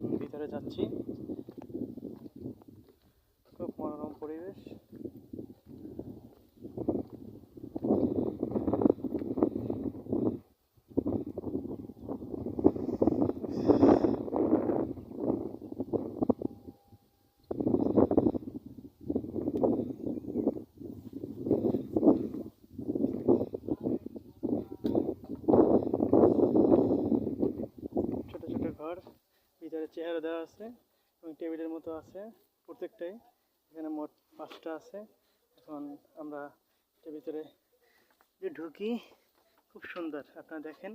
ভিতরে যাচ্ছি, খুব মনোরম পরিবেশ। ছোট ছোট ঘর, ভিতরে চেহারা দেওয়া আছে এবং টেবিলের মতো আছে প্রত্যেকটাই। এখানে মোট 5টা আছে। এখন আমরা এটার ভিতরে যে ঢুকি, খুব সুন্দর। আপনারা দেখেন,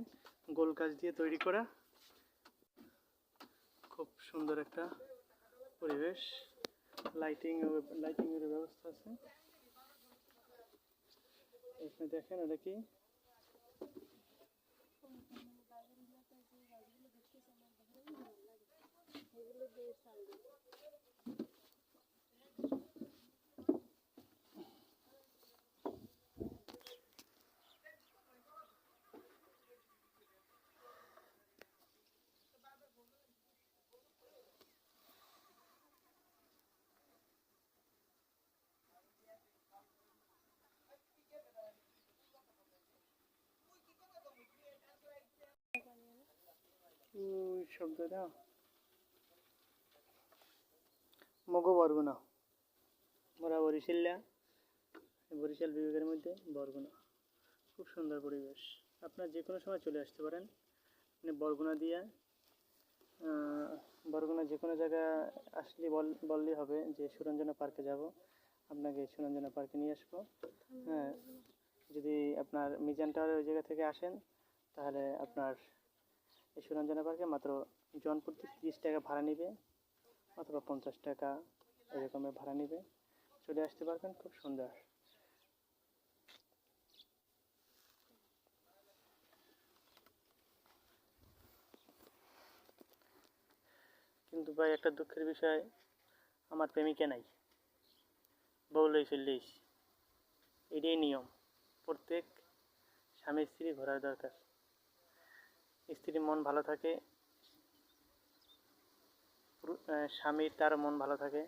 গোল কাজ দিয়ে তৈরি করা, খুব সুন্দর একটা পরিবেশ। লাইটিংয়ের ব্যবস্থা আছে। এখানে দেখেন, এটা কি শব্দটা মগো বরগুনা, মোরা বরিশাল বিভাগের মধ্যে বরগুনা। খুব সুন্দর পরিবেশ। আপনার যে কোনো সময় চলে আসতে পারেন। মানে বরগুনা যে কোনো জায়গায় আসলে বললেই হবে যে সুরঞ্জনা পার্কে যাব, আপনাকে সুরঞ্জনা পার্কে নিয়ে আসবো। হ্যাঁ, যদি আপনার মিজান টাওয়ারের ওই জায়গা থেকে আসেন, তাহলে আপনার এই সুরঞ্জনা পার্কে মাত্র জনপ্রতি 30 টাকা ভাড়া নেবে, অথবা 50 টাকা এরকমের ভাড়া নেবে। চলে আসতে পারবেন, খুব সুন্দর। কিন্তু ভাই, একটা দুঃখের বিষয়, আমার প্রেমিকা নাই, বউ লই চললেইস। এটাই নিয়ম, প্রত্যেক স্বামী স্ত্রী ঘোরার দরকার। স্ত্রীর মন ভালো থাকে, স্বামীর তার মন ভালো থাকে।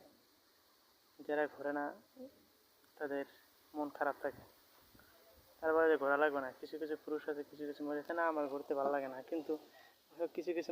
যারা ঘোরে না, তাদের মন খারাপ থাকে। তারপরে যে ঘোরা লাগবে না, কিছু কিছু পুরুষ আছে, কিছু কিছু মহিলা আছে, না আমার ঘুরতে ভালো লাগে না, কিন্তু কিছু কিছু